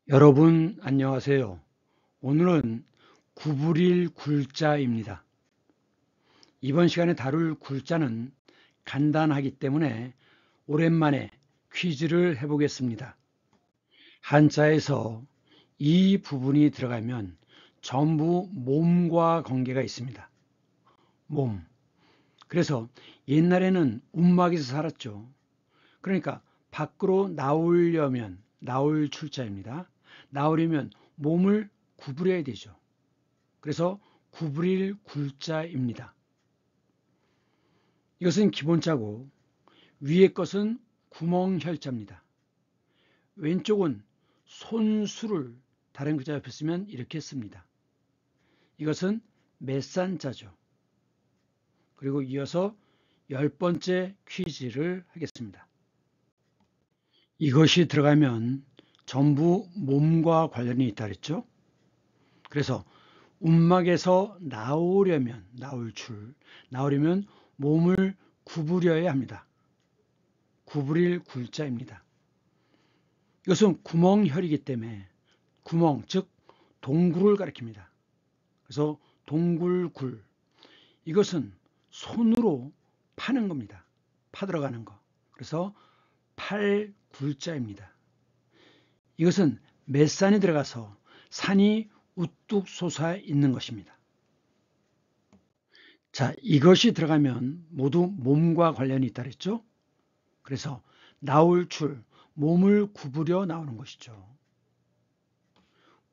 여러분 안녕하세요. 오늘은 구부릴 굴자입니다. 이번 시간에 다룰 굴자는 간단하기 때문에 오랜만에 퀴즈를 해보겠습니다. 한자에서 이 부분이 들어가면 전부 몸과 관계가 있습니다. 몸. 그래서 옛날에는 움막에서 살았죠. 그러니까 밖으로 나오려면 나올 출자입니다. 나오려면 몸을 구부려야 되죠. 그래서 구부릴 굴자입니다. 이것은 기본자고 위의 것은 구멍혈자입니다. 왼쪽은 손수를 다른 글자 옆에 쓰면 이렇게 씁니다. 이것은 met산자죠. 그리고 이어서 10번째 퀴즈를 하겠습니다. 이것이 들어가면 전부 몸과 관련이 있다 그랬죠. 그래서 움막에서 나오려면 몸을 구부려야 합니다. 구부릴 굴자입니다. 이것은 구멍혈이기 때문에 구멍, 즉 동굴을 가리킵니다. 그래서 동굴굴. 이것은 손으로 파는 겁니다. 파들어가는 거. 그래서 팔굴자입니다. 이것은 맷산이 들어가서 산이 우뚝 솟아 있는 것입니다. 자, 이것이 들어가면 모두 몸과 관련이 있다 그랬죠? 그래서 나올 출, 몸을 구부려 나오는 것이죠.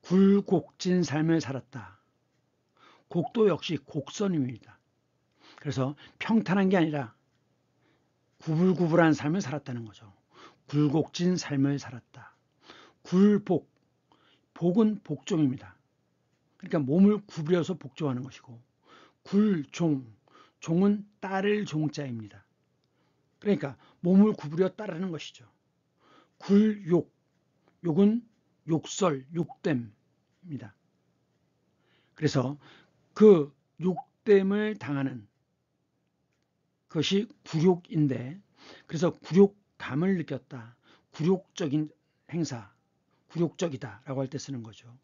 굴곡진 삶을 살았다. 곡도 역시 곡선입니다. 그래서 평탄한 게 아니라 구불구불한 삶을 살았다는 거죠. 굴곡진 삶을 살았다. 굴복, 복은 복종입니다. 그러니까 몸을 구부려서 복종하는 것이고, 굴종, 종은 따를 종자입니다. 그러니까 몸을 구부려 따르는 것이죠. 굴욕, 욕은 욕설, 욕됨입니다. 그래서 그 욕됨을 당하는 것이 굴욕인데, 그래서 굴욕감을 느꼈다. 굴욕적인 행사, 굴욕적이다라고 할 때 쓰는 거죠.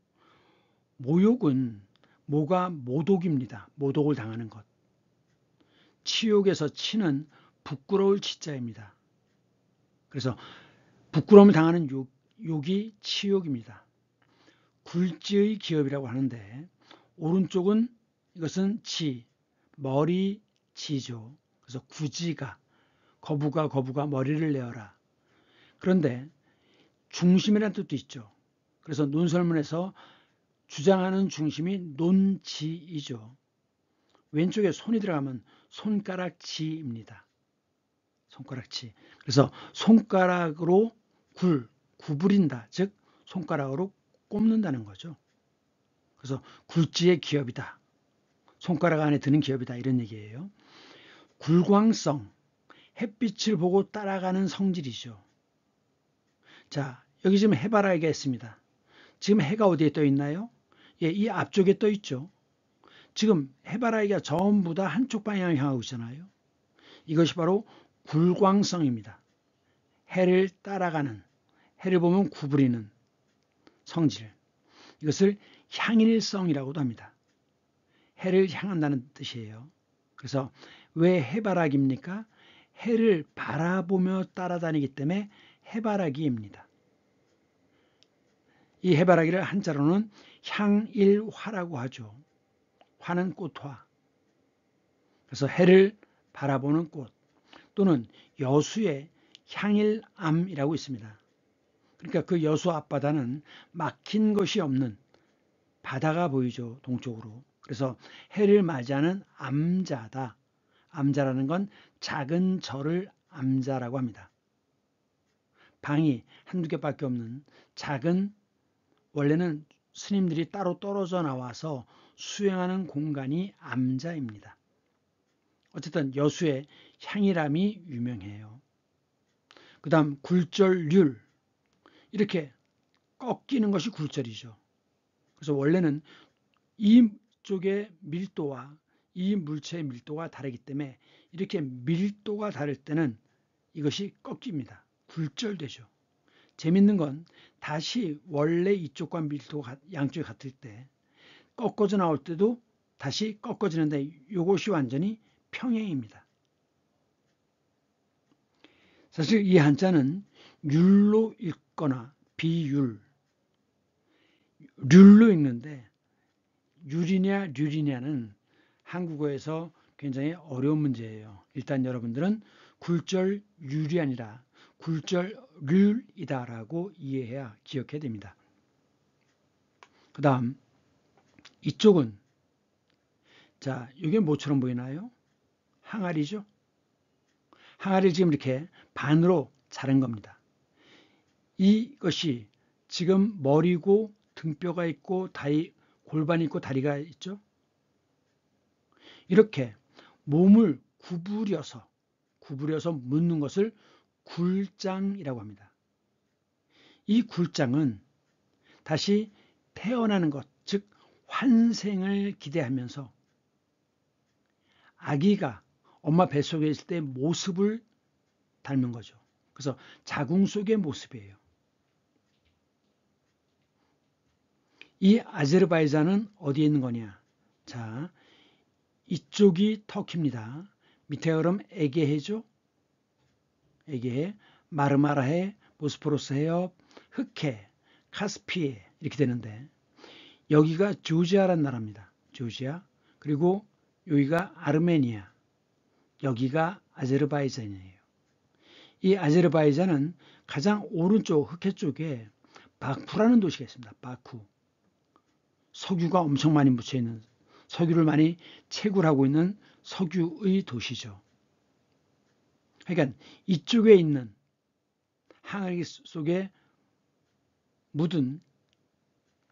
모욕은 모가 모독입니다. 모독을 당하는 것. 치욕에서 치는 부끄러울 치자입니다. 그래서 부끄러움을 당하는 욕이 치욕입니다. 굴지의 기업이라고 하는데 오른쪽은 이것은 지, 머리 지죠. 그래서 구지가 거부가 머리를 내어라. 그런데 중심이라는 뜻도 있죠. 그래서 논설문에서 주장하는 중심이 논지이죠. 왼쪽에 손이 들어가면 손가락지입니다. 손가락지. 그래서 손가락으로 구부린다. 즉 손가락으로 꼽는다는 거죠. 그래서 굴지의 기업이다. 손가락 안에 드는 기업이다. 이런 얘기예요. 굴광성, 햇빛을 보고 따라가는 성질이죠. 자, 여기 지금 해바라기가 있습니다. 지금 해가 어디에 떠 있나요? 예, 이 앞쪽에 떠 있죠. 지금 해바라기가 전부 다 한쪽 방향을 향하고 있잖아요. 이것이 바로 굴광성입니다. 해를 따라가는, 해를 보면 구부리는 성질. 이것을 향일성이라고도 합니다. 해를 향한다는 뜻이에요. 그래서 왜 해바라기입니까? 해를 바라보며 따라다니기 때문에 해바라기입니다. 이 해바라기를 한자로는 향일화라고 하죠. 화는 꽃화. 그래서 해를 바라보는 꽃 또는 여수의 향일암이라고 있습니다. 그러니까 그 여수 앞바다는 막힌 것이 없는 바다가 보이죠. 동쪽으로. 그래서 해를 맞이하는 암자다. 암자라는 건 작은 절을 암자라고 합니다. 방이 한두 개밖에 없는 작은, 원래는 스님들이 따로 떨어져 나와서 수행하는 공간이 암자입니다. 어쨌든 여수의 향일암이 유명해요. 그 다음 굴절률, 이렇게 꺾이는 것이 굴절이죠. 그래서 원래는 이쪽의 밀도와 이 물체의 밀도가 다르기 때문에 이렇게 밀도가 다를 때는 이것이 꺾입니다. 굴절되죠. 재밌는 건 다시 원래 이쪽과 밀도가 양쪽이 같을 때 꺾어져 나올 때도 다시 꺾어지는데 이것이 완전히 평행입니다. 사실 이 한자는 율로 읽거나 비율, 률로 읽는데 율이냐 률이냐는 한국어에서 굉장히 어려운 문제예요. 일단 여러분들은 굴절 율이 아니라 굴절 률이다라고 이해해야 기억해야 됩니다. 그 다음 이쪽은 자 이게 뭐처럼 보이나요? 항아리죠. 항아리를 지금 이렇게 반으로 자른 겁니다. 이것이 지금 머리고 등뼈가 있고 다리, 골반이 있고 다리가 있죠. 이렇게 몸을 구부려서 묻는 것을 굴장이라고 합니다. 이 굴장은 다시 태어나는 것, 즉 환생을 기대하면서 아기가 엄마 뱃속에 있을 때 모습을 닮은 거죠. 그래서 자궁 속의 모습이에요. 이 아제르바이잔은 어디에 있는 거냐? 자, 이쪽이 터키입니다. 밑에 그럼 에게해죠. 에게해, 마르마라해, 보스포러스 해협, 흑해, 카스피해 이렇게 되는데 여기가 조지아라는 나라입니다. 조지아. 그리고 여기가 아르메니아. 여기가 아제르바이잔이에요. 이 아제르바이잔은 가장 오른쪽 흑해 쪽에 바쿠라는 도시가 있습니다. 바쿠. 석유가 엄청 많이 묻혀 있는, 석유를 많이 채굴하고 있는 석유의 도시죠. 그러니까 이쪽에 있는 항아리 속에 묻은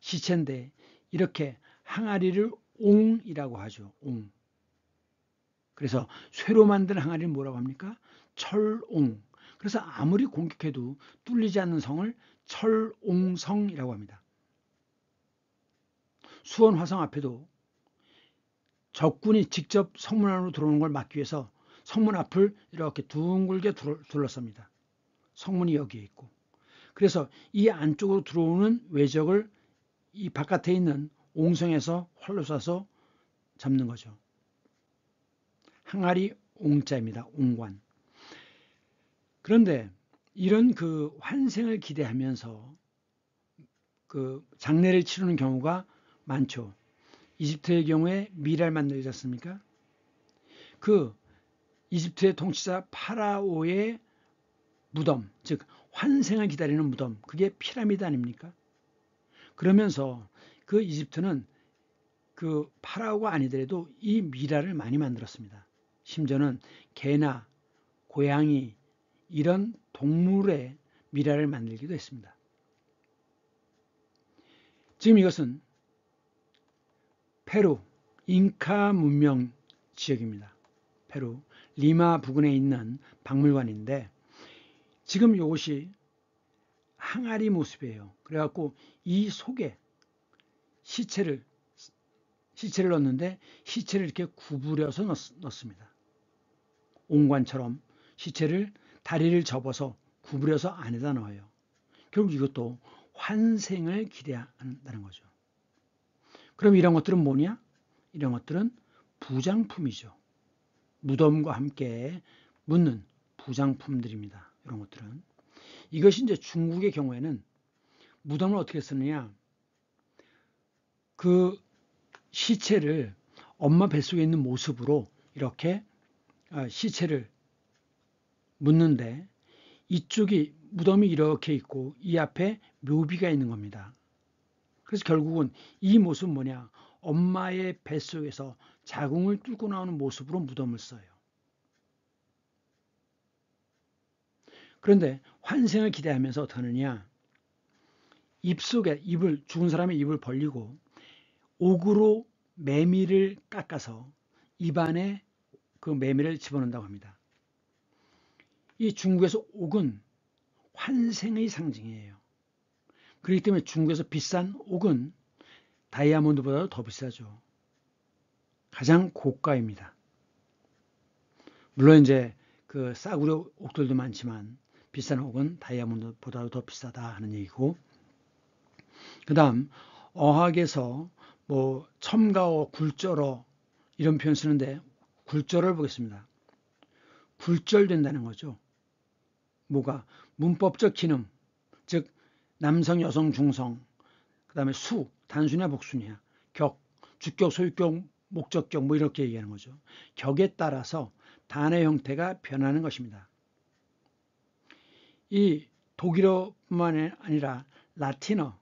시체인데 이렇게 항아리를 옹이라고 하죠. 옹. 그래서 쇠로 만든 항아리를 뭐라고 합니까? 철옹. 그래서 아무리 공격해도 뚫리지 않는 성을 철옹성이라고 합니다. 수원 화성 앞에도 적군이 직접 성문 안으로 들어오는 걸 막기 위해서 성문 앞을 이렇게 둥글게 둘러쌉니다. 성문이 여기에 있고. 그래서 이 안쪽으로 들어오는 외적을 이 바깥에 있는 옹성에서 활로 쏴서 잡는 거죠. 항아리 옹자입니다. 옹관. 그런데 이런 그 환생을 기대하면서 그 장례를 치르는 경우가 많죠. 이집트의 경우에 미랄 만들지 않습니까? 그 이집트의 통치자 파라오의 무덤, 즉 환생을 기다리는 무덤, 그게 피라미드 아닙니까? 그러면서 그 이집트는 그 파라오가 아니더라도 이 미랄을 많이 만들었습니다. 심지어는 개나 고양이 이런 동물의 미랄을 만들기도 했습니다. 지금 이것은 페루 잉카 문명 지역입니다. 페루 리마 부근에 있는 박물관인데 지금 이것이 항아리 모습이에요. 그래갖고 이 속에 시체를 넣는데 시체를 이렇게 구부려서 넣습니다. 옹관처럼 시체를 다리를 접어서 구부려서 안에다 넣어요. 결국 이것도 환생을 기대한다는 거죠. 그럼 이런 것들은 뭐냐? 이런 것들은 부장품이죠. 무덤과 함께 묻는 부장품들입니다. 이런 것들은. 이것이 이제 중국의 경우에는 무덤을 어떻게 쓰느냐? 그 시체를 엄마 뱃속에 있는 모습으로 이렇게 시체를 묻는데 이쪽이 무덤이 이렇게 있고 이 앞에 묘비가 있는 겁니다. 그래서 결국은 이 모습은 뭐냐? 엄마의 뱃속에서 자궁을 뚫고 나오는 모습으로 무덤을 써요. 그런데 환생을 기대하면서 어떻게 하느냐? 죽은 사람의 입을 벌리고 옥으로 매미를 깎아서 입안에 그 매미를 집어넣는다고 합니다. 이 중국에서 옥은 환생의 상징이에요. 그렇기 때문에 중국에서 비싼 옥은 다이아몬드보다도 더 비싸죠. 가장 고가입니다. 물론 이제 그 싸구려 옥들도 많지만 비싼 혹은 다이아몬드보다도 더 비싸다 하는 얘기고, 그 다음 어학에서 뭐 첨가어, 굴절어 이런 표현 쓰는데 굴절을 보겠습니다. 굴절된다는 거죠. 뭐가? 문법적 기능, 즉 남성, 여성, 중성, 그 다음에 수, 단수냐 복수냐, 격, 주격, 소유격, 목적격 뭐 이렇게 얘기하는 거죠. 격에 따라서 단어의 형태가 변하는 것입니다. 이 독일어뿐만 아니라 라틴어,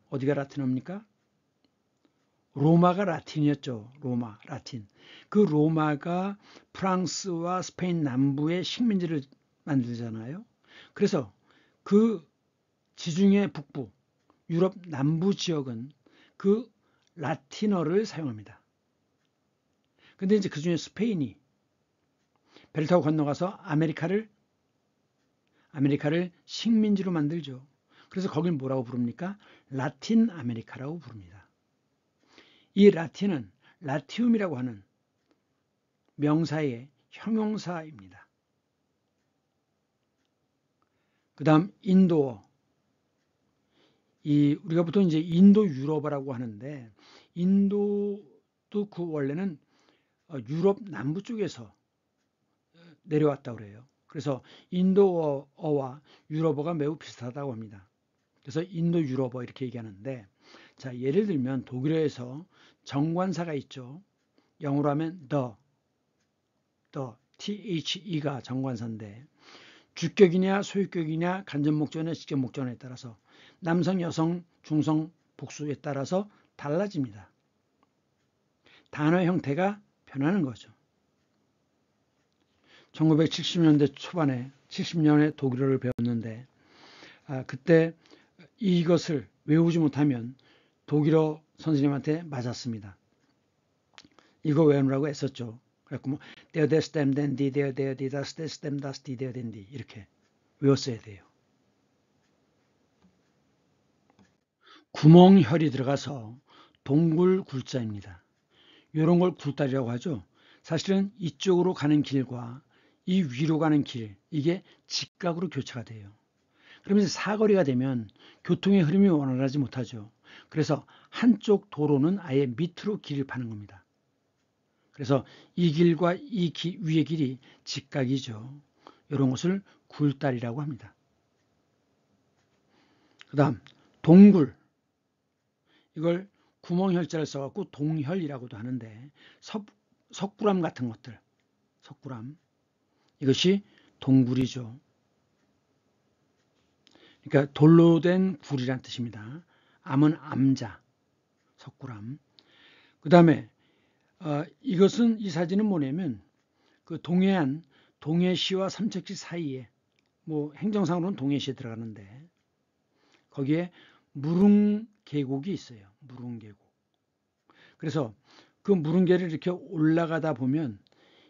어디가 라틴어입니까? 로마가 라틴이었죠. 로마, 라틴. 그 로마가 프랑스와 스페인 남부의 식민지를 만들잖아요. 그래서 그 지중해 북부, 유럽 남부 지역은 그 라틴어를 사용합니다. 근데 이제 그 중에 스페인이 배를 타고 건너가서 아메리카를 식민지로 만들죠. 그래서 거길 뭐라고 부릅니까? 라틴 아메리카라고 부릅니다. 이 라틴은 라티움이라고 하는 명사의 형용사입니다. 그 다음 인도어. 우리가 보통 이제 인도 유럽어라고 하는데, 인도도 그 원래는 유럽 남부 쪽에서 내려왔다고 그래요. 그래서 인도어와 유럽어가 매우 비슷하다고 합니다. 그래서 인도 유럽어 이렇게 얘기하는데, 자, 예를 들면 독일어에서 정관사가 있죠. 영어로 하면 the가 정관사인데, 주격이냐 소유격이냐 간접목적이냐 직접목적에 따라서 남성, 여성, 중성, 복수에 따라서 달라집니다. 단어 형태가 변하는 거죠. 1970년대 초반에 70년에 독일어를 배웠는데 그때 이것을 외우지 못하면 독일어 선생님한테 맞았습니다. 이거 외우느라고 애썼죠. 그래갖고 뭐 der das dem den die der die das das dem das die der den die 이렇게 외웠어야 돼요. 구멍혈이 들어가서 동굴 굴자입니다. 이런 걸 굴다리라고 하죠. 사실은 이쪽으로 가는 길과 이 위로 가는 길, 이게 직각으로 교차가 돼요. 그러면서 사거리가 되면 교통의 흐름이 원활하지 못하죠. 그래서 한쪽 도로는 아예 밑으로 길을 파는 겁니다. 그래서 이 길과 이 위의 길이 직각이죠. 이런 것을 굴다리라고 합니다. 그 다음 동굴, 이걸 구멍혈자를 써갖고 동혈이라고도 하는데 석굴암 같은 것들, 석굴암, 이것이 동굴이죠. 그러니까 돌로 된 굴이란 뜻입니다. 암은 암자, 석굴암. 그 다음에 이것은 이 사진은 뭐냐면 그 동해안 동해시와 삼척시 사이에 뭐 행정상으로는 동해시에 들어가는데 거기에 무릉 계곡이 있어요. 무릉 계곡. 그래서 그 무릉계를 이렇게 올라가다 보면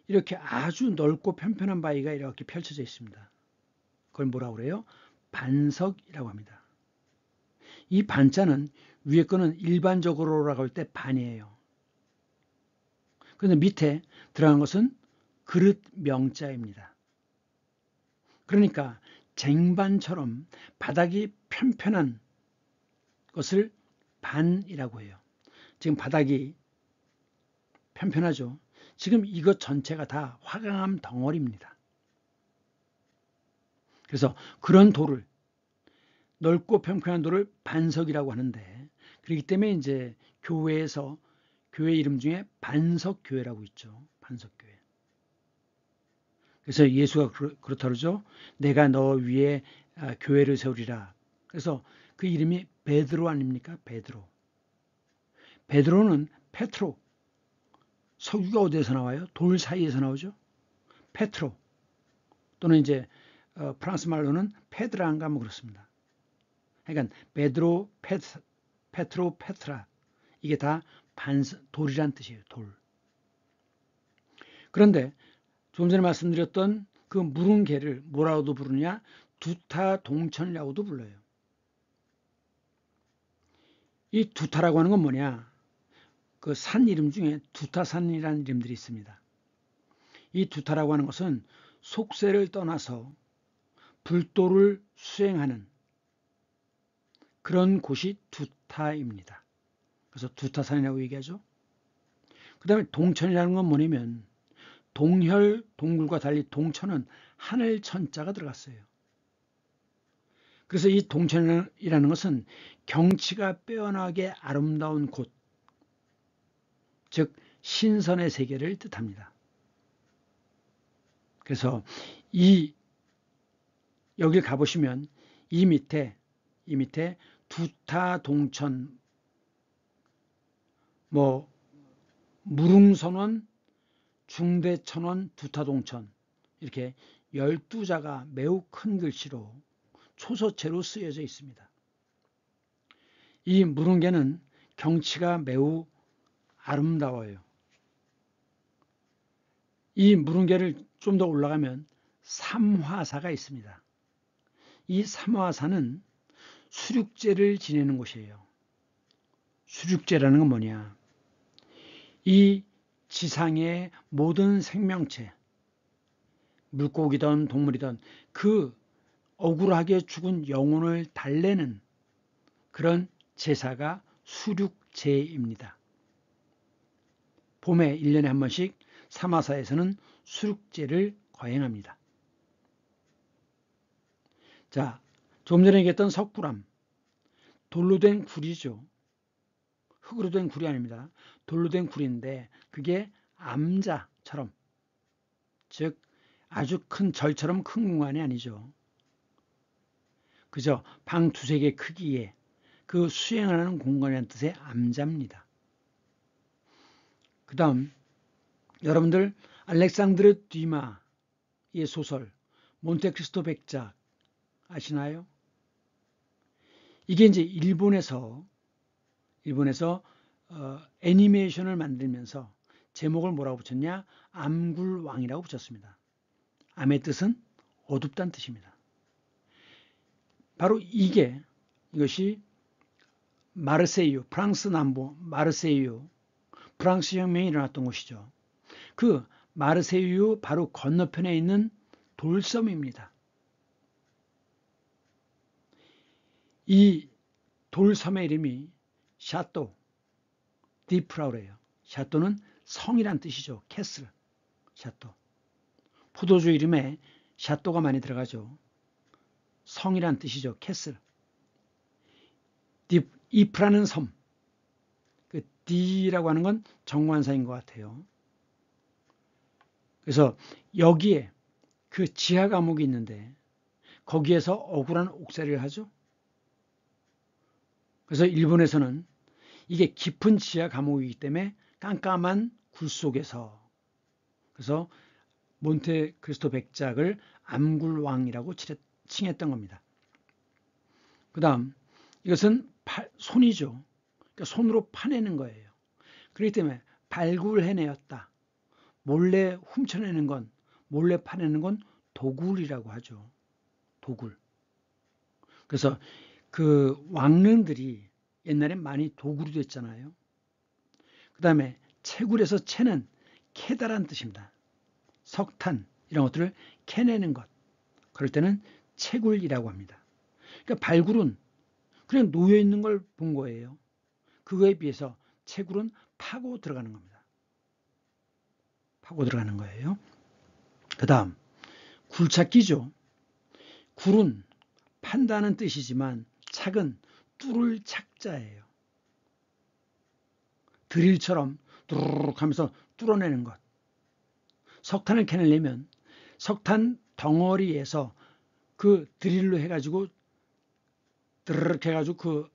이렇게 아주 넓고 편편한 바위가 이렇게 펼쳐져 있습니다. 그걸 뭐라고 그래요? 반석이라고 합니다. 이 반자는 위에 거는 일반적으로라고 할 때 반이에요. 그런데 밑에 들어간 것은 그릇 명자입니다. 그러니까 쟁반처럼 바닥이 편편한 것을 반이라고 해요. 지금 바닥이 편편하죠. 지금 이것 전체가 다 화강암 덩어리입니다. 그래서 그런 돌을, 넓고 평평한 돌을 반석이라고 하는데, 그렇기 때문에 이제 교회에서 교회 이름 중에 반석교회라고 있죠. 반석교회. 그래서 예수가 그렇다 그러죠. 내가 너 위에 교회를 세우리라. 그래서 그 이름이 베드로 아닙니까? 베드로. 베드로는 페트로. 석유가 어디에서 나와요? 돌 사이에서 나오죠. 페트로. 또는 이제 프랑스 말로는 페드라인가 뭐 그렇습니다. 그러니까 베드로, 페트로, 페트라. 이게 다 돌이란 뜻이에요. 돌. 그런데 조금 전에 말씀드렸던 그 무릉계를 뭐라고도 부르냐? 두타동천이라고도 불러요. 이 두타라고 하는 건 뭐냐? 그 산 이름 중에 두타산이라는 이름들이 있습니다. 이 두타라고 하는 것은 속세를 떠나서 불도를 수행하는 그런 곳이 두타입니다. 그래서 두타산이라고 얘기하죠. 그 다음에 동천이라는 건 뭐냐면 동혈, 동굴과 달리 동천은 하늘 천자가 들어갔어요. 그래서 이 동천이라는 것은 경치가 빼어나게 아름다운 곳, 즉 신선의 세계를 뜻합니다. 그래서 여길 가보시면 이 밑에 두타 동천, 무릉선원, 중대천원, 두타동천 이렇게 12자가 매우 큰 글씨로 초서체로 쓰여져 있습니다. 이 무릉계는 경치가 매우 아름다워요. 이 무릉계를 좀 더 올라가면 삼화사가 있습니다. 이 삼화사는 수륙제를 지내는 곳이에요. 수륙제라는 건 뭐냐? 이 지상의 모든 생명체, 물고기든 동물이든 그 억울하게 죽은 영혼을 달래는 그런 제사가 수륙제입니다. 봄에 1년에 한 번씩 삼화사에서는 수륙제를 거행합니다. 자, 좀 전에 얘기했던 석굴암, 돌로 된 굴이죠. 흙으로 된 굴이 아닙니다. 돌로 된 굴인데 그게 암자처럼, 즉 아주 큰 절처럼 큰 공간이 아니죠. 그저 방 두세 개 크기에 그 수행하는 공간이라는 뜻의 암자입니다. 그 다음 여러분들 알렉산드르 듀마의 소설 몬테크리스토 백작 아시나요? 이게 이제 일본에서 애니메이션을 만들면서 제목을 뭐라고 붙였냐? 암굴왕이라고 붙였습니다. 암의 뜻은 어둡다는 뜻입니다. 바로 이것이 마르세유, 프랑스 남부 마르세유, 프랑스 혁명이 일어났던 곳이죠. 그 마르세유 바로 건너편에 있는 돌섬입니다. 이 돌섬의 이름이 샤또 디프라우래요. 샤또는 성이란 뜻이죠. 캐슬, 샤또. 포도주 이름에 샤또가 많이 들어가죠. 성이란 뜻이죠. 캐슬. 이프라는 섬. 그 디라고 하는 건 정관사인 것 같아요. 그래서 여기에 그 지하 감옥이 있는데 거기에서 억울한 옥살이를 하죠. 그래서 일본에서는 이게 깊은 지하 감옥이기 때문에 깜깜한 굴 속에서, 그래서 몬테크리스토 백작을 암굴왕이라고 칭했던 겁니다. 그 다음 이것은 손이죠. 그러니까 손으로 파내는 거예요. 그렇기 때문에 발굴해내었다. 몰래 훔쳐내는 건, 몰래 파내는 건 도굴이라고 하죠. 도굴. 그래서 그 왕릉들이 옛날에 많이 도굴이 됐잖아요. 그 다음에 채굴에서 채는 캐다란 뜻입니다. 석탄 이런 것들을 캐내는 것. 그럴 때는 채굴이라고 합니다. 그러니까 발굴은 그냥 놓여 있는 걸 본 거예요. 그거에 비해서 채굴은 파고 들어가는 겁니다. 파고 들어가는 거예요. 그 다음 굴착기죠. 굴은 판다는 뜻이지만 착은 뚫을 착자예요. 드릴처럼 뚜루룩 하면서 뚫어내는 것. 석탄을 캐내려면 석탄 덩어리에서 그 드릴로 해가지고 드르륵 해가지고 그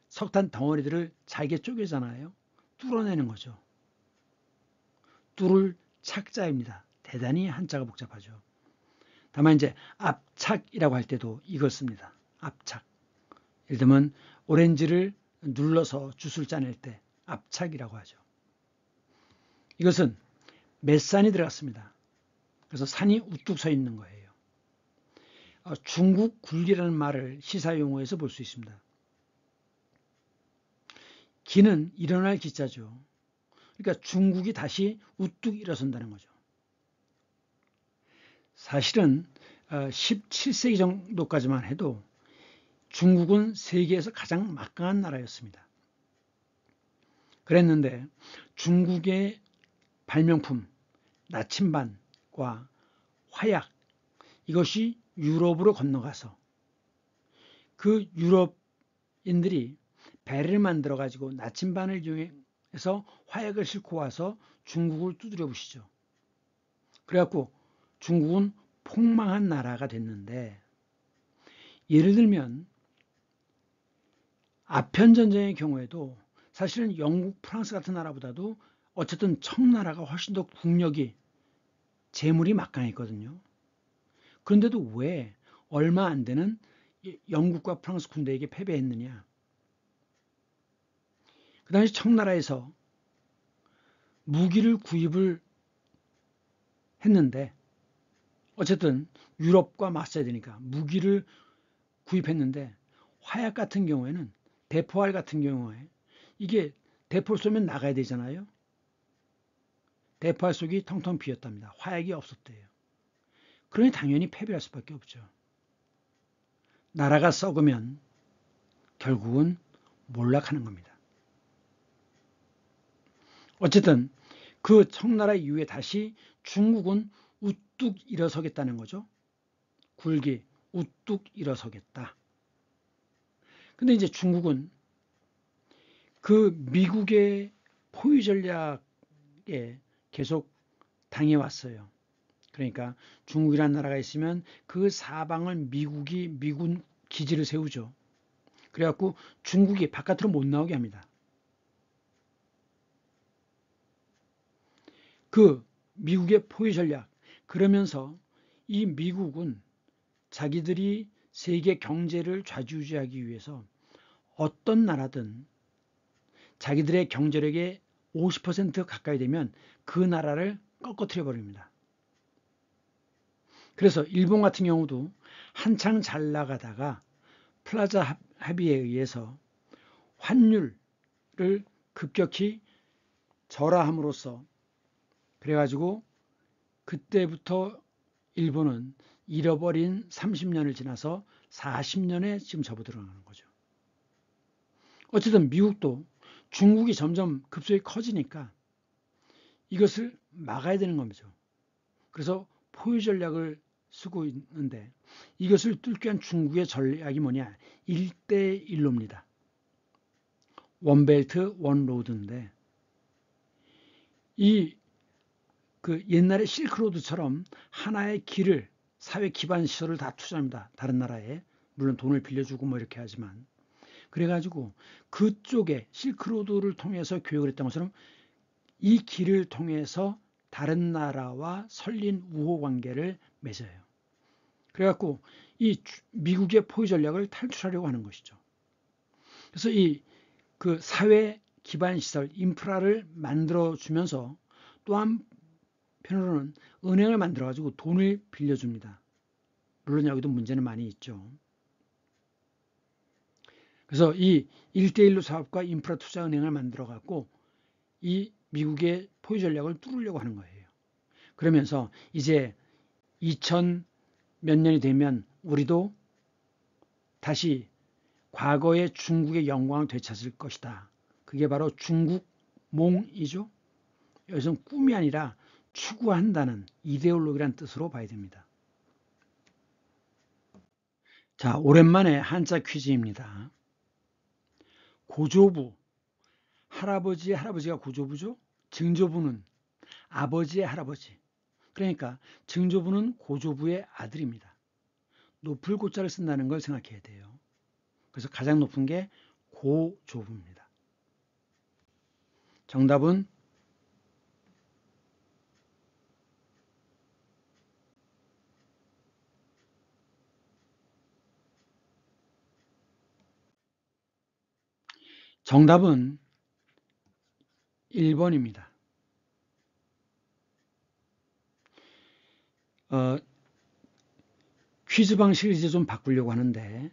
석탄 덩어리들을 잘게 쪼개잖아요. 뚫어내는 거죠. 뚫을 착자입니다. 대단히 한자가 복잡하죠. 다만 이제 압착이라고 할 때도 이걸 씁니다. 압착. 예를 들면 오렌지를 눌러서 주스를 짜낼 때 압착이라고 하죠. 이것은 맷산이 들어갔습니다. 그래서 산이 우뚝 서 있는 거예요. 중국 굴기라는 말을 시사용어에서 볼 수 있습니다. 기는 일어날 기자죠. 그러니까 중국이 다시 우뚝 일어선다는 거죠. 사실은 17세기 정도까지만 해도 중국은 세계에서 가장 막강한 나라였습니다. 그랬는데 중국의 발명품 나침반과 화약, 이것이 유럽으로 건너가서 그 유럽인들이 배를 만들어 가지고 나침반을 이용해서 화약을 싣고 와서 중국을 두드려 부시죠. 그래갖고 중국은 폭망한 나라가 됐는데, 예를 들면 아편전쟁의 경우에도 사실은 영국, 프랑스 같은 나라보다도 어쨌든 청나라가 훨씬 더 국력이, 재물이 막강했거든요. 그런데도 왜 얼마 안 되는 영국과 프랑스 군대에게 패배했느냐? 그 당시 청나라에서 무기를 구입을 했는데, 어쨌든 유럽과 맞서야 되니까 무기를 구입했는데, 화약 같은 경우에는, 대포알 같은 경우에 이게 대포를 쏘면 나가야 되잖아요. 대포알 속이 텅텅 비었답니다. 화약이 없었대요. 그러니 당연히 패배할 수밖에 없죠. 나라가 썩으면 결국은 몰락하는 겁니다. 어쨌든 그 청나라 이후에 다시 중국은 우뚝 일어서겠다는 거죠. 굴기, 우뚝 일어서겠다. 근데 이제 중국은 그 미국의 포위 전략에 계속 당해왔어요. 그러니까 중국이라는 나라가 있으면 그 사방을 미군 기지를 세우죠. 그래갖고 중국이 바깥으로 못 나오게 합니다. 그 미국의 포위 전략, 그러면서 이 미국은 자기들이 세계 경제를 좌지우지하기 위해서 어떤 나라든 자기들의 경제력의 50% 가까이 되면 그 나라를 꺾어뜨려 버립니다. 그래서 일본 같은 경우도 한창 잘 나가다가 플라자 합의에 의해서 환율을 급격히 절하함으로써, 그래가지고 그때부터 일본은 잃어버린 30년을 지나서 40년에 지금 접어들어가는 거죠. 어쨌든 미국도 중국이 점점 급속히 커지니까 이것을 막아야 되는 거죠. 그래서 포위 전략을 쓰고 있는데, 이것을 뚫기 위한 중국의 전략이 뭐냐? 1대1로입니다. 원벨트 원로드인데, 그 옛날에 실크로드처럼 하나의 길을, 사회 기반 시설을 다 투자합니다. 다른 나라에. 물론 돈을 빌려주고 뭐 이렇게 하지만. 그래가지고 그쪽에 실크로드를 통해서 교육을 했던 것처럼 이 길을 통해서 다른 나라와 설린 우호 관계를 맺어요. 그래갖고 이 미국의 포위 전략을 탈출하려고 하는 것이죠. 그래서 그 사회 기반 시설, 인프라를 만들어주면서 또 한편으로는 은행을 만들어가지고 돈을 빌려줍니다. 물론 여기도 문제는 많이 있죠. 그래서 이 1대1로 사업과 인프라 투자 은행을 만들어갖고 이 미국의 포위 전략을 뚫으려고 하는 거예요. 그러면서 이제 2000 몇 년이 되면 우리도 다시 과거의 중국의 영광을 되찾을 것이다. 그게 바로 중국몽이죠. 여기서는 꿈이 아니라 추구한다는 이데올로기란 뜻으로 봐야 됩니다. 자, 오랜만에 한자 퀴즈입니다. 고조부, 할아버지의 할아버지가 고조부죠. 증조부는 아버지의 할아버지. 그러니까 증조부는 고조부의 아들입니다. 높을 고자를 쓴다는 걸 생각해야 돼요. 그래서 가장 높은 게 고조부입니다. 정답은 정답은 1번입니다. 퀴즈 방식을 이제 좀 바꾸려고 하는데,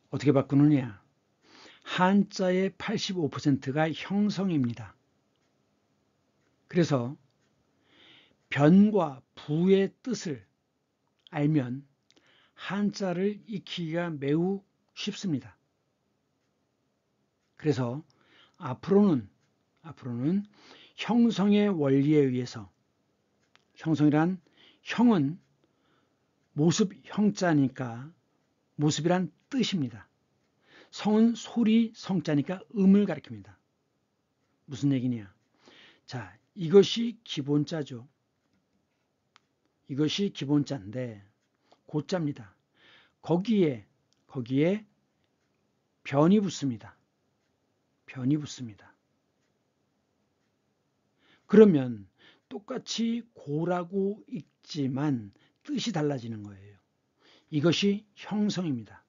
어떻게 바꾸느냐? 한자의 85%가 형성입니다. 그래서 변과 부의 뜻을 알면 한자를 익히기가 매우 쉽습니다. 그래서 앞으로는 형성의 원리에 의해서, 형성이란 형은 모습 형자니까 모습이란 뜻입니다. 성은 소리 성자니까 음을 가리킵니다. 무슨 얘기냐? 자, 이것이 기본자죠. 이것이 기본자인데 고자입니다. 거기에 변이 붙습니다. 변이 붙습니다. 그러면 똑같이 고라고 읽지만 뜻이 달라지는 거예요. 이것이 형성입니다.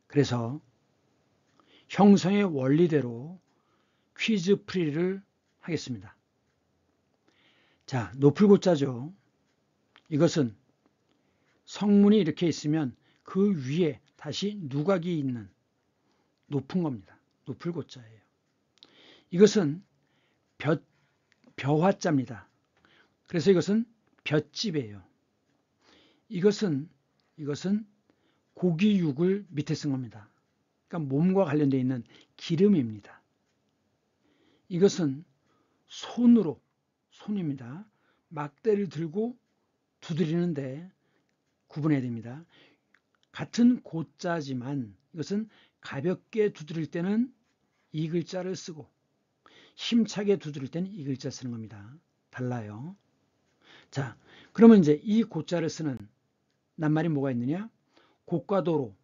그래서 형성의 원리대로 퀴즈 풀이를 하겠습니다. 자, 높을 고자죠. 이것은 성문이 이렇게 있으면 그 위에 다시 누각이 있는 높은 겁니다. 높을 고자예요. 이것은 벼화자입니다. 그래서 이것은 볏집이에요. 이것은 고기 육을 밑에 쓴 겁니다. 그러니까 몸과 관련되어 있는 기름입니다. 이것은 손입니다. 막대를 들고 두드리는데 구분해야 됩니다. 같은 고자지만 이것은 가볍게 두드릴 때는 이 글자를 쓰고 힘차게 두드릴 때는 이 글자 쓰는 겁니다. 달라요. 자, 그러면 이제 이 고자를 쓰는 낱말이 뭐가 있느냐? 고가도로,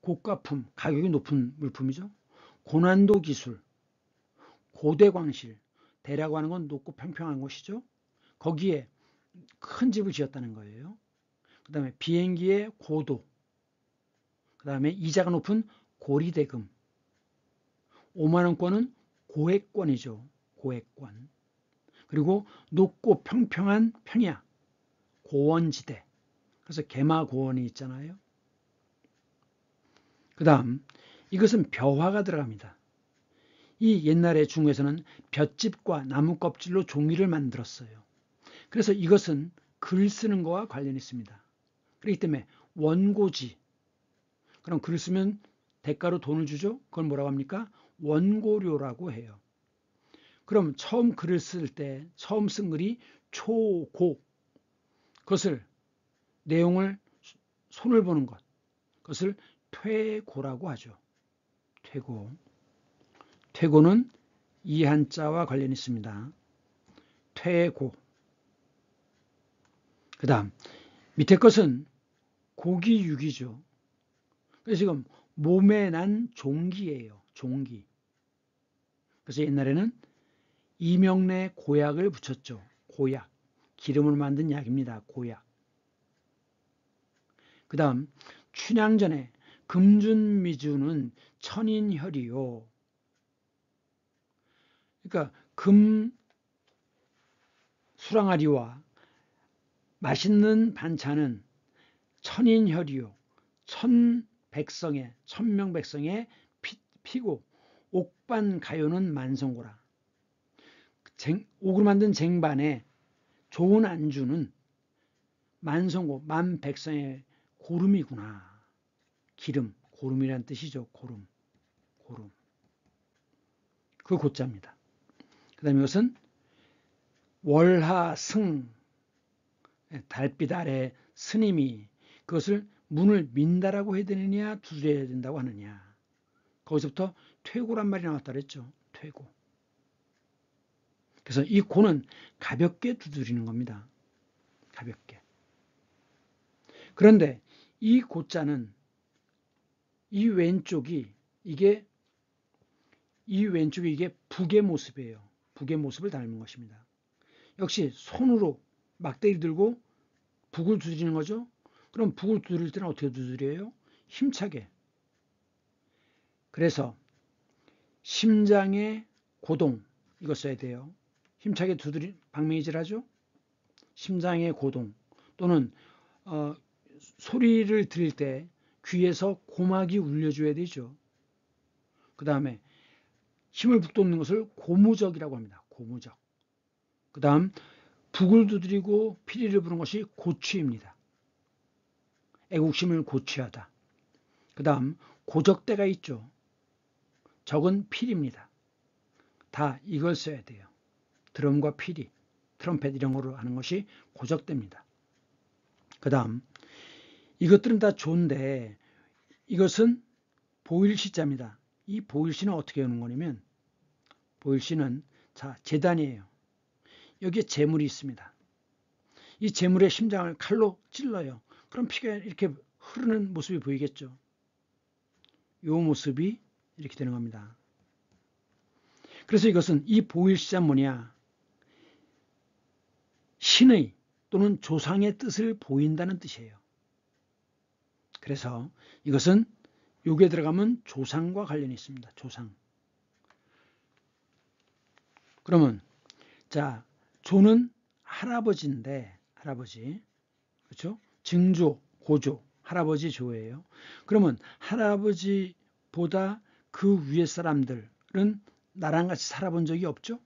고가품, 가격이 높은 물품이죠. 고난도 기술, 고대광실, 대라고 하는 건 높고 평평한 곳이죠. 거기에 큰 집을 지었다는 거예요. 그 다음에 비행기의 고도, 그 다음에 이자가 높은 고리대금, 5만원권은 고액권이죠. 고액권. 그리고 높고 평평한 평야, 고원지대. 그래서 개마고원이 있잖아요. 그 다음 이것은 벼화가 들어갑니다. 이 옛날에 중국에서는 볏짚과 나무 껍질로 종이를 만들었어요. 그래서 이것은 글 쓰는 거와 관련이 있습니다. 그렇기 때문에 원고지. 그럼 글 쓰면 대가로 돈을 주죠. 그걸 뭐라고 합니까? 원고료라고 해요. 그럼 처음 글을 쓸 때 처음 쓴 글이 초고, 그것을 내용을 손을 보는 것, 그것을 퇴고라고 하죠. 퇴고는 이 한자와 관련이 있습니다. 퇴고. 그 다음 밑에 것은 고기육이죠. 그래서 지금 몸에 난 종기예요. 종기. 그래서 옛날에는 이명래 고약을 붙였죠. 고약. 기름을 만든 약입니다. 고약. 그 다음 춘향전에 금준미주는 천인혈이요. 그러니까 금 수랑아리와 맛있는 반찬은 천인혈이요. 천명백성에 피고 옥반가요는 만성고라. 옥으로 만든 쟁반에 좋은 안주는 만성고, 만백성의 고름이구나. 기름, 고름이란 뜻이죠. 고름. 그 고자입니다. 그 다음에 이것은 월하승, 달빛 아래 스님이 그것을 문을 민다라고 해야 되느냐 두드려야 된다고 하느냐. 거기서부터 퇴고란 말이 나왔다 그랬죠. 퇴고. 그래서 이 고는 가볍게 두드리는 겁니다. 가볍게. 그런데 이 고자는 이 왼쪽이 이게 북의 모습이에요. 북의 모습을 닮은 것입니다. 역시 손으로 막대기 들고 북을 두드리는 거죠. 그럼 북을 두드릴 때는 어떻게 두드려요? 힘차게. 그래서 심장의 고동, 이거 써야 돼요. 힘차게 박매이질하죠. 심장의 고동 또는 소리를 들을 때 귀에서 고막이 울려줘야 되죠. 그 다음에 힘을 북돋는 것을 고무적이라고 합니다. 고무적. 그 다음 북을 두드리고 피리를 부는 것이 고취입니다. 애국심을 고취하다. 그 다음 고적대가 있죠. 적은 필입니다. 다 이걸 써야 돼요. 드럼과 피리, 트럼펫 이런 거로 하는 것이 고적대입니다. 그 다음 이것들은 다 좋은데 이것은 보일시자입니다. 이 보일시는 어떻게 하는 거냐면 보일시는 자 제단이에요. 여기에 재물이 있습니다. 이 재물의 심장을 칼로 찔러요. 그럼 피가 이렇게 흐르는 모습이 보이겠죠. 이 모습이 이렇게 되는 겁니다. 그래서 이것은 이 보일시자 뭐냐? 신의 또는 조상의 뜻을 보인다는 뜻이에요. 그래서 이것은 여기에 들어가면 조상과 관련이 있습니다. 조상. 그러면 자 조는 할아버지인데 할아버지 그렇죠? 증조, 고조, 할아버지 조예요. 그러면 할아버지보다 그 위에 사람들은 나랑 같이 살아본 적이 없죠?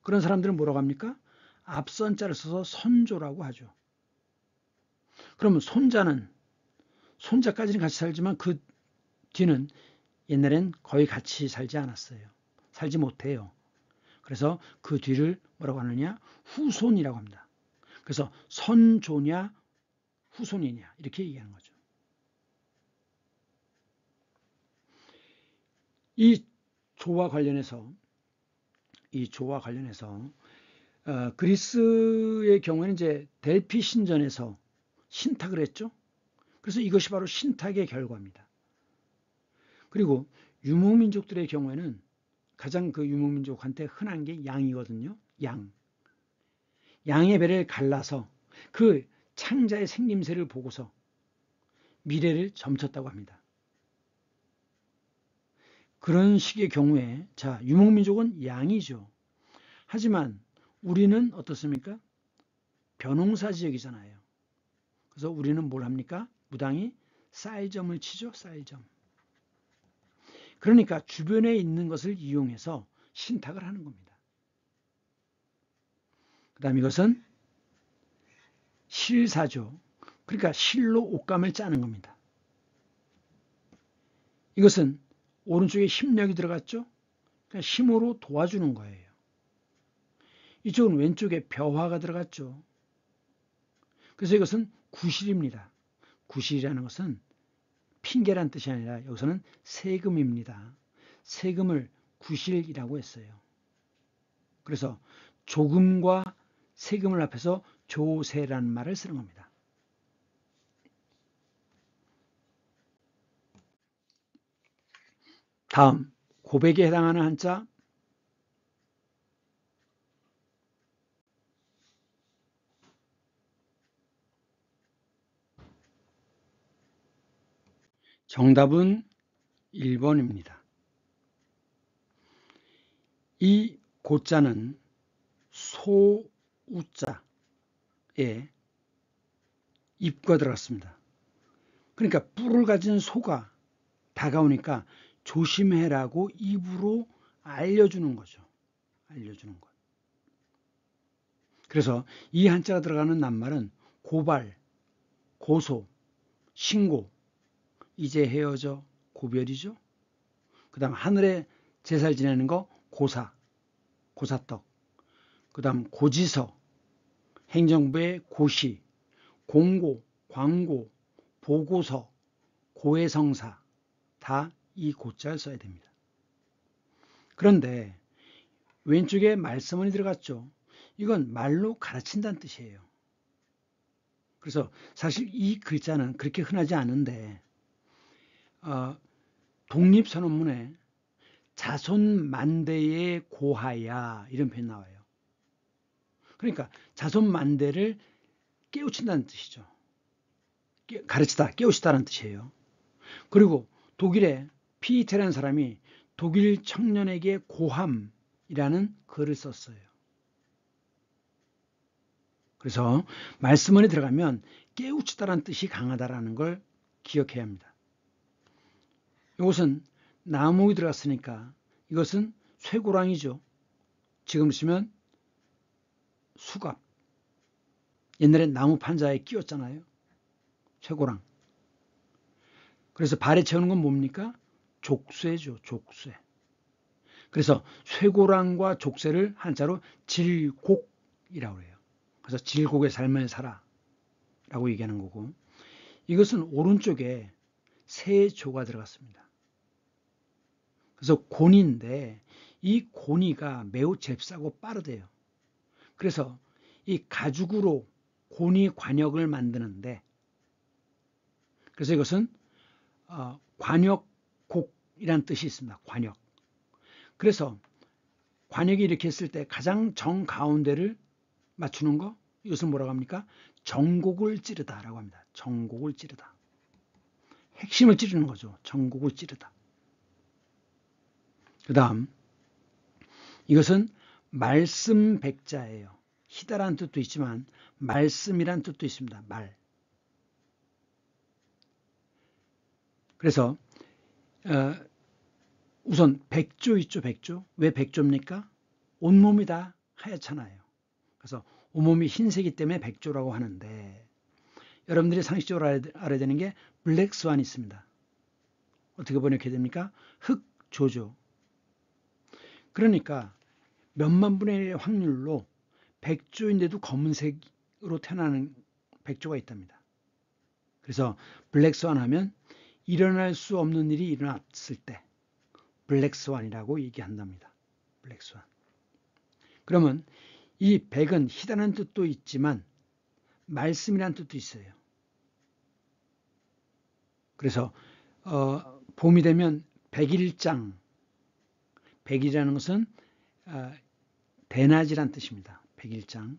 그런 사람들은 뭐라고 합니까? 앞선 자를 써서 선조라고 하죠. 그러면 손자까지는 같이 살지만 그 뒤는 옛날엔 거의 같이 살지 않았어요. 살지 못해요. 그래서 그 뒤를 뭐라고 하느냐? 후손이라고 합니다. 그래서 선조냐 후손이냐 이렇게 얘기하는 거죠. 이 조와 관련해서 그리스의 경우에는 이제 델피 신전에서 신탁을 했죠. 그래서 이것이 바로 신탁의 결과입니다. 그리고 유목민족들의 경우에는 가장 그 유목민족한테 흔한 게 양이거든요. 양의 배를 갈라서 그 창자의 생김새를 보고서 미래를 점쳤다고 합니다. 그런 식의 경우에 자 유목민족은 양이죠. 하지만 우리는 어떻습니까? 벼농사 지역이잖아요. 그래서 우리는 뭘 합니까? 무당이 쌀점을 치죠. 쌀점. 그러니까 주변에 있는 것을 이용해서 신탁을 하는 겁니다. 그 다음 이것은 실사죠. 그러니까 실로 옷감을 짜는 겁니다. 이것은 오른쪽에 힘력이 들어갔죠. 그러니까 힘으로 도와주는 거예요. 이쪽은 왼쪽에 벼화가 들어갔죠. 그래서 이것은 구실입니다. 구실이라는 것은 핑계란 뜻이 아니라 여기서는 세금입니다. 세금을 구실이라고 했어요. 그래서 조금과 세금을 합해서 조세라는 말을 쓰는 겁니다. 다음 고백에 해당하는 한자 정답은 1번입니다. 이 고자는 소우자에 입과 들어갔습니다. 그러니까 뿔을 가진 소가 다가오니까 조심해라고 입으로 알려주는 거죠. 알려주는 것. 그래서 이 한자가 들어가는 낱말은 고발, 고소, 신고, 이제 헤어져 고별이죠. 그 다음 하늘에 제사를 지내는 거 고사, 고사떡. 그 다음 고지서, 행정부의 고시, 공고, 광고, 보고서, 고해성사 다 이 고자를 써야 됩니다. 그런데 왼쪽에 말씀원이 들어갔죠. 이건 말로 가르친다는 뜻이에요. 그래서 사실 이 글자는 그렇게 흔하지 않은데 독립선언문에 자손만대의 고하야 이런 표현이 나와요. 그러니까 자손만대를 깨우친다는 뜻이죠. 가르치다, 깨우치다는 뜻이에요. 그리고 독일의 피테라는 사람이 독일 청년에게 고함이라는 글을 썼어요. 그래서 말씀원에 들어가면 깨우치다라는 뜻이 강하다라는 걸 기억해야 합니다. 이것은 나무이 들어갔으니까 이것은 쇠고랑이죠. 지금 쓰면 수갑. 옛날에 나무 판자에 끼웠잖아요. 쇠고랑. 그래서 발에 채우는 건 뭡니까? 족쇄죠. 족쇄. 그래서 쇠고랑과 족쇄를 한자로 질곡이라고 해요. 그래서 질곡의 삶을 살아 라고 얘기하는 거고, 이것은 오른쪽에 세조가 들어갔습니다. 그래서 고니인데 이 고니가 매우 잽싸고 빠르대요. 그래서 이 가죽으로 고니 관역을 만드는데, 그래서 이것은 관역곡이라는 뜻이 있습니다. 관역. 그래서 관역이 이렇게 했을 때 가장 정 가운데를 맞추는 거, 이것을 뭐라고 합니까? 정곡을 찌르다라고 합니다. 정곡을 찌르다. 핵심을 찌르는 거죠. 정곡을 찌르다. 그 다음, 이것은 말씀백자예요. 희다라는 뜻도 있지만 말씀이란 뜻도 있습니다. 말. 그래서 우선 백조 있죠. 백조. 왜 백조입니까? 온몸이 다 하얗잖아요. 그래서 온몸이 흰색이기 때문에 백조라고 하는데, 여러분들이 상식적으로 알아야 되는 게 블랙스완이 있습니다. 어떻게 번역해야 됩니까? 흑조죠. 그러니까 몇만 분의 1의 확률로 백조인데도 검은색으로 태어나는 백조가 있답니다. 그래서 블랙스완 하면 일어날 수 없는 일이 일어났을 때 블랙스완이라고 얘기한답니다. 블랙스완. 그러면 이 백은 희다는 뜻도 있지만 말씀이라는 뜻도 있어요. 그래서 봄이 되면 백일장, 백이라는 것은 대낮이란 뜻입니다. 백일장.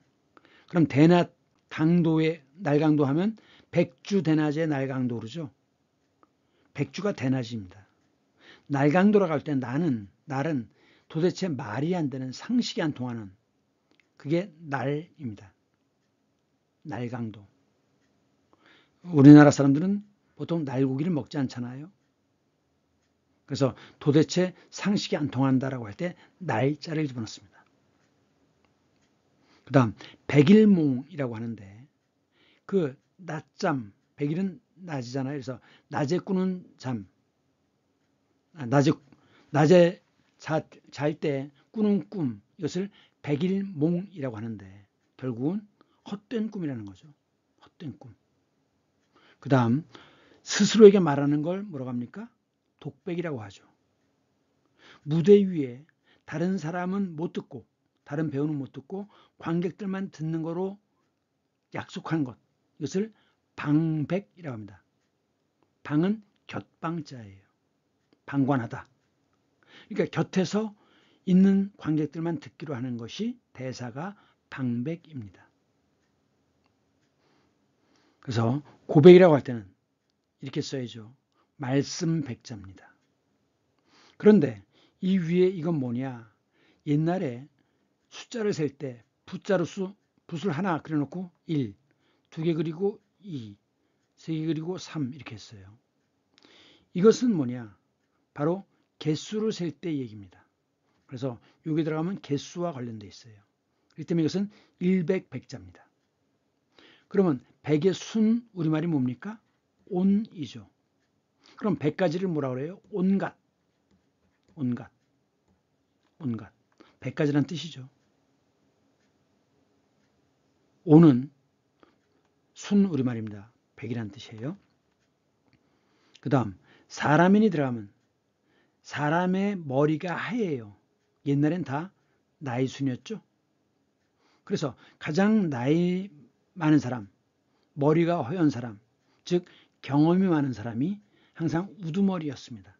그럼 대낮 강도의 날강도 하면 백주 대낮의 날강도 그러죠. 백주가 대낮입니다. 날강도라고 할 때 날은 도대체 말이 안 되는, 상식이 안 통하는, 그게 날입니다. 날강도. 우리나라 사람들은 보통 날고기를 먹지 않잖아요. 그래서 도대체 상식이 안 통한다라고 할 때 날자를 집어넣습니다. 그 다음 백일몽이라고 하는데, 그 낮잠, 백일은 낮이잖아요. 그래서 낮에 꾸는 잠, 낮에 잘 때 꾸는 꿈, 이것을 백일몽이라고 하는데 결국은 헛된 꿈이라는 거죠. 헛된 꿈. 그 다음 스스로에게 말하는 걸 뭐라고 합니까? 독백이라고 하죠. 무대 위에 다른 사람은 못 듣고, 다른 배우는 못 듣고 관객들만 듣는 거로 약속한 것, 이것을 방백이라고 합니다. 방은 곁방자예요. 방관하다. 그러니까 곁에서 있는 관객들만 듣기로 하는 것이 대사가 방백입니다. 그래서 고백이라고 할 때는 이렇게 써야죠. 말씀백자입니다. 그런데 이 위에 이건 뭐냐? 옛날에 숫자를 셀 때 붓을 하나 그려놓고 1, 2개 그리고 2, 3개 그리고 3 이렇게 했어요. 이것은 뭐냐? 바로 개수를 셀 때 얘기입니다. 그래서 여기 들어가면 개수와 관련되어 있어요. 그렇기 때문에 이것은 일백백자입니다. 그러면 백의 순 우리말이 뭡니까? 온이죠. 그럼 100가지를 뭐라고 그래요? 온갖. 온갖. 온갖. 100가지란 뜻이죠. 온은 순 우리말입니다. 100이란 뜻이에요. 그 다음 사람인이 들어가면 사람의 머리가 하얘요. 옛날엔 다 나이 순이었죠. 그래서 가장 나이 많은 사람, 머리가 허연 사람, 즉 경험이 많은 사람이 항상 우두머리였습니다.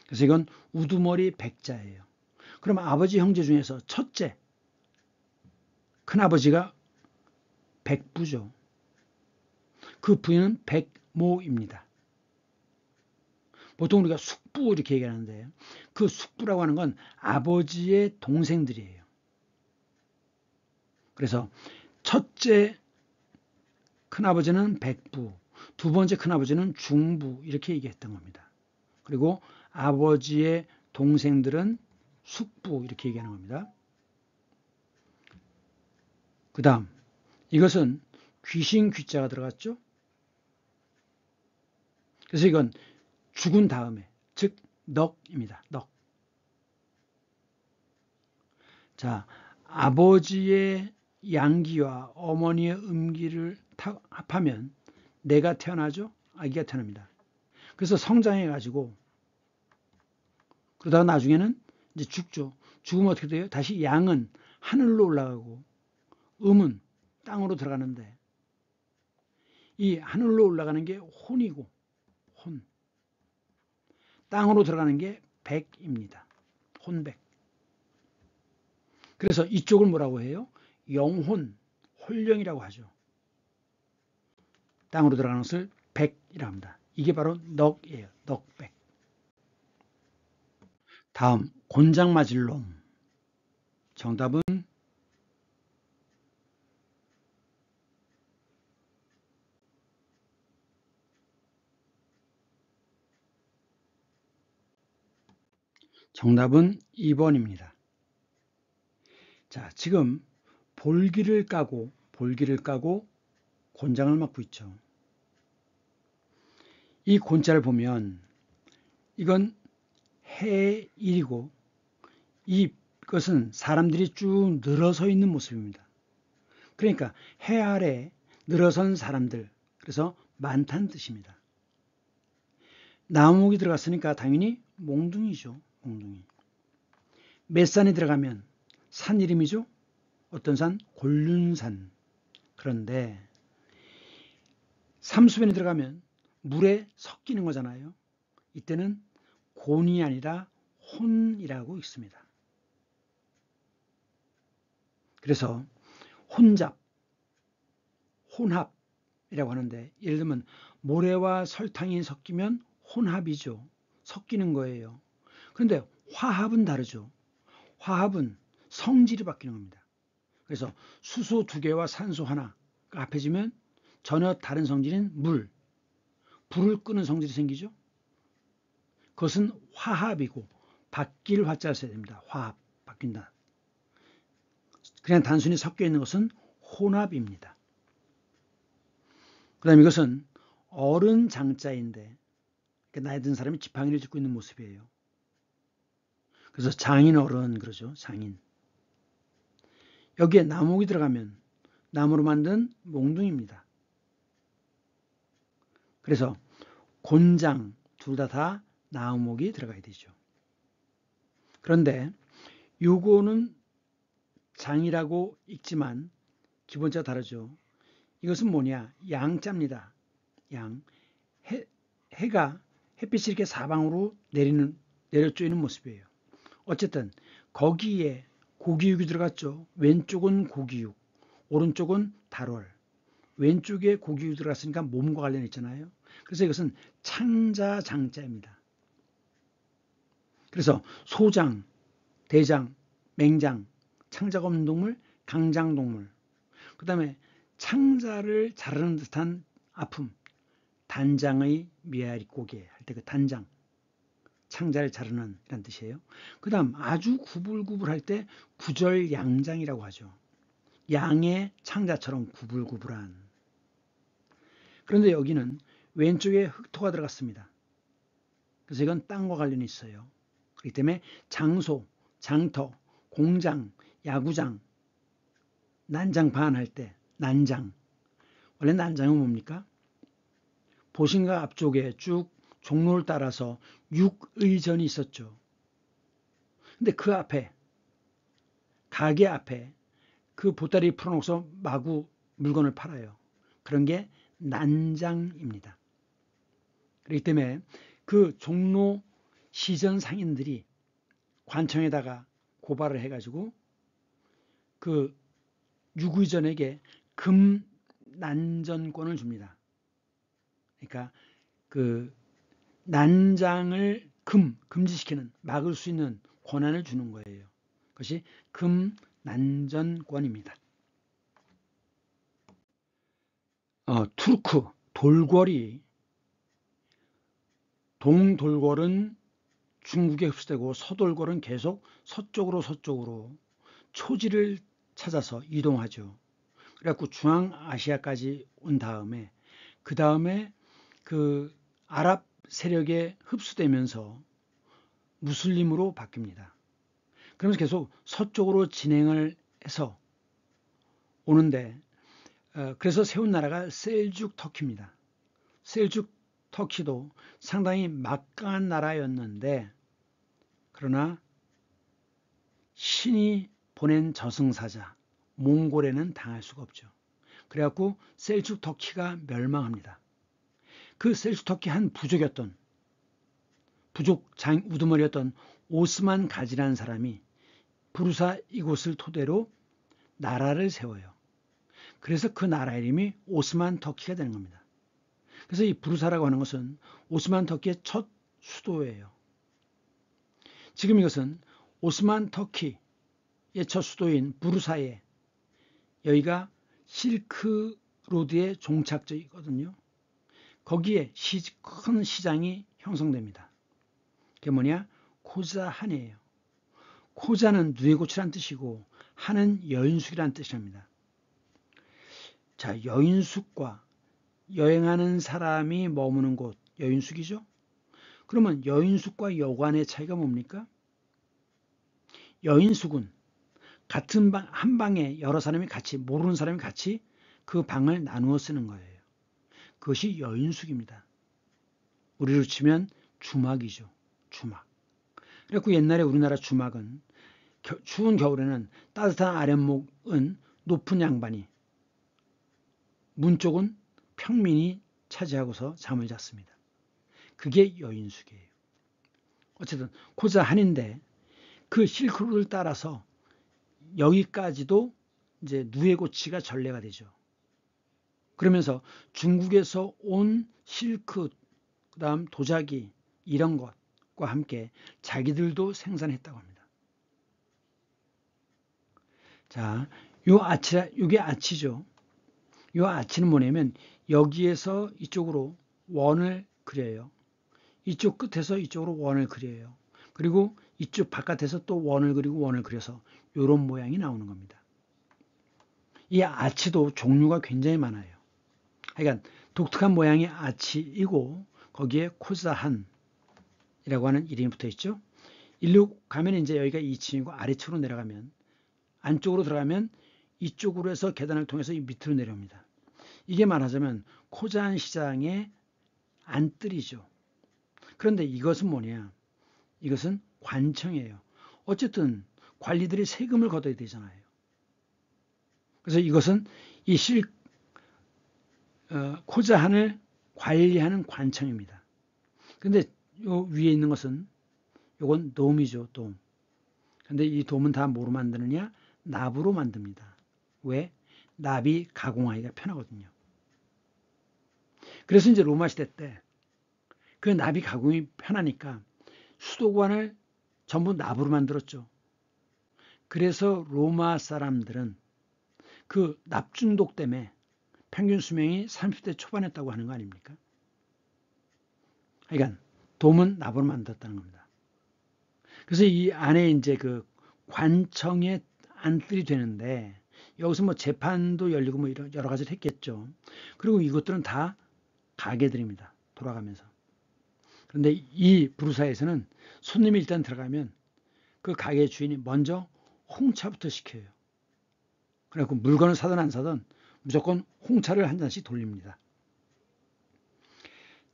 그래서 이건 우두머리 백자예요. 그럼 아버지 형제 중에서 첫째, 큰아버지가 백부죠. 그 부인은 백모입니다. 보통 우리가 숙부 이렇게 얘기하는데, 그 숙부라고 하는 건 아버지의 동생들이에요. 그래서 첫째 큰아버지는 백부, 두 번째 큰아버지는 중부 이렇게 얘기했던 겁니다. 그리고 아버지의 동생들은 숙부 이렇게 얘기하는 겁니다. 그 다음 이것은 귀신 귀자가 들어갔죠. 그래서 이건 죽은 다음에, 즉 넉입니다. 넉. 자, 아버지의 양기와 어머니의 음기를 합하면 내가 태어나죠. 아기가 태어납니다. 그래서 성장해 가지고 그러다가 나중에는 이제 죽죠. 죽으면 어떻게 돼요? 다시 양은 하늘로 올라가고 음은 땅으로 들어가는데, 이 하늘로 올라가는 게 혼이고 혼, 땅으로 들어가는 게 백입니다. 혼백. 그래서 이쪽을 뭐라고 해요? 영혼, 혼령이라고 하죠. 땅으로 들어가는 것을 백이라고 합니다. 이게 바로 넉이에요. 넉백. 다음 곤장 맞을 놈. 정답은 정답은 2번입니다. 자, 지금 볼기를 까고 곤장을 맞고 있죠. 이 곤자를 보면 이건 해일이고 이것은 사람들이 쭉 늘어서 있는 모습입니다. 그러니까 해 아래 늘어선 사람들, 그래서 많다는 뜻입니다. 나무목이 들어갔으니까 당연히 몽둥이죠. 몽둥이. 맷산이 들어가면 산 이름이죠. 어떤 산? 곤륜산. 그런데 삼수변이 들어가면 물에 섞이는 거잖아요. 이때는 곤이 아니라 혼이라고 있습니다. 그래서 혼잡, 혼합이라고 하는데, 예를 들면 모래와 설탕이 섞이면 혼합이죠. 섞이는 거예요. 그런데 화합은 다르죠. 화합은 성질이 바뀌는 겁니다. 그래서 수소 2개와 산소 하나가 합해지면 전혀 다른 성질인 물, 불을 끄는 성질이 생기죠. 그것은 화합이고, 바뀔 화자를 써야 됩니다. 화합, 바뀐다. 그냥 단순히 섞여 있는 것은 혼합입니다. 그 다음에 이것은 어른 장자인데, 나이 든 사람이 지팡이를 짚고 있는 모습이에요. 그래서 장인 어른 그러죠. 장인. 여기에 나무목이 들어가면 나무로 만든 몽둥입니다. 그래서 곤장 둘 다 나무목이 들어가야 되죠. 그런데 요거는 장이라고 읽지만 기본자가 다르죠. 이것은 뭐냐? 양자입니다. 양. 해가 햇빛이 이렇게 사방으로 내려쬐는 모습이에요. 어쨌든 거기에 고기육이 들어갔죠. 왼쪽은 고기육, 오른쪽은 달월. 왼쪽에 고기육이 들어갔으니까 몸과 관련이 있잖아요. 그래서 이것은 창자 장자입니다. 그래서 소장, 대장, 맹장, 창자가 없는 동물, 강장동물. 그 다음에 창자를 자르는 듯한 아픔, 단장의 메아리 고개 할 때 그 단장, 창자를 자르는 이란 뜻이에요. 그 다음 아주 구불구불할 때 구절양장이라고 하죠. 양의 창자처럼 구불구불한. 그런데 여기는 왼쪽에 흑토가 들어갔습니다. 그래서 이건 땅과 관련이 있어요. 그렇기 때문에 장소, 장터, 공장, 야구장, 난장반 할 때 난장. 원래 난장은 뭡니까? 보신각 앞쪽에 쭉 종로를 따라서 육의전이 있었죠. 근데 그 앞에, 가게 앞에 그 보따리 풀어놓고서 마구 물건을 팔아요. 그런 게 난장입니다. 그렇기 때문에 그 종로 시전 상인들이 관청에다가 고발을 해가지고 그 육의전에게 금 난전권을 줍니다. 그러니까 그 난장을 금지시키는, 막을 수 있는 권한을 주는 거예요. 그것이 금난전권입니다. 투르크, 돌궐이, 동돌궐은 중국에 흡수되고 서돌궐은 계속 서쪽으로 초지를 찾아서 이동하죠. 그래갖고 중앙아시아까지 온 다음에 그 다음에 그 아랍 세력에 흡수되면서 무슬림으로 바뀝니다. 그러면서 계속 서쪽으로 진행을 해서 오는데 그래서 세운 나라가 셀죽 터키입니다. 셀죽 터키도 상당히 막강한 나라였는데 그러나 신이 보낸 저승사자 몽골에는 당할 수가 없죠. 그래갖고 셀죽 터키가 멸망합니다. 그 셀죽 터키 한 부족이었던 부족 장 우두머리였던 오스만 가지라는 사람이 부르사 이곳을 토대로 나라를 세워요. 그래서 그 나라 이름이 오스만 터키가 되는 겁니다. 그래서 이 부르사라고 하는 것은 오스만 터키의 첫 수도예요. 지금 이것은 오스만 터키의 첫 수도인 부르사에 여기가 실크 로드의 종착지거든요. 거기에 큰 시장이 형성됩니다. 그게 뭐냐? 코자한이에요. 코자는 누에고치란 뜻이고 한은 여인숙이란 뜻입니다. 자, 여인숙과 여행하는 사람이 머무는 곳, 여인숙이죠? 그러면 여인숙과 여관의 차이가 뭡니까? 여인숙은 같은 방, 한 방에 여러 사람이 같이, 모르는 사람이 같이 그 방을 나누어 쓰는 거예요. 그것이 여인숙입니다. 우리로 치면 주막이죠. 주막. 그래서 옛날에 우리나라 주막은 추운 겨울에는 따뜻한 아랫목은 높은 양반이, 문 쪽은 평민이 차지하고서 잠을 잤습니다. 그게 여인숙이에요. 어쨌든 코자한인데 그 실크로드를 따라서 여기까지도 이제 누에고치가 전래가 되죠. 그러면서 중국에서 온 실크, 그다음 도자기 이런 것과 함께 자기들도 생산했다고 합니다. 자, 요게 아치죠. 요 아치는 뭐냐면 여기에서 이쪽으로 원을 그려요. 이쪽 끝에서 이쪽으로 원을 그려요. 그리고 이쪽 바깥에서 또 원을 그리고 원을 그려서 이런 모양이 나오는 겁니다. 이 아치도 종류가 굉장히 많아요. 그러니까 독특한 모양의 아치이고 거기에 코자한이라고 하는 이름이 붙어 있죠. 일로 가면 이제 여기가 2층이고 아래층으로 내려가면 안쪽으로 들어가면 이쪽으로 해서 계단을 통해서 이 밑으로 내려옵니다. 이게 말하자면 코자한 시장의 안뜰이죠. 그런데 이것은 뭐냐? 이것은 관청이에요. 어쨌든 관리들이 세금을 걷어야 되잖아요. 그래서 이것은 이 코자한을 관리하는 관청입니다. 근데 요 위에 있는 것은 요건 돔이죠, 돔. 근데 이 돔은 다 뭐로 만드느냐? 납으로 만듭니다. 왜? 납이 가공하기가 편하거든요. 그래서 이제 로마 시대 때 그 납이 가공이 편하니까 수도관을 전부 납으로 만들었죠. 그래서 로마 사람들은 그 납 중독 때문에 평균 수명이 30대 초반이었다고 하는 거 아닙니까? 그러니까 돔은 납으로 만들었다는 겁니다. 그래서 이 안에 이제 그 관청의 안뜰이 되는데 여기서 뭐 재판도 열리고 뭐 이런 여러 가지를 했겠죠. 그리고 이것들은 다 가게들입니다. 돌아가면서. 그런데 이 부르사에서는 손님이 일단 들어가면 그 가게 주인이 먼저 홍차부터 시켜요. 그래갖고 물건을 사든 안 사든 무조건 홍차를 한 잔씩 돌립니다.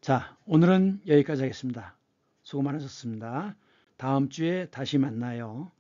자, 오늘은 여기까지 하겠습니다. 수고 많으셨습니다. 다음 주에 다시 만나요.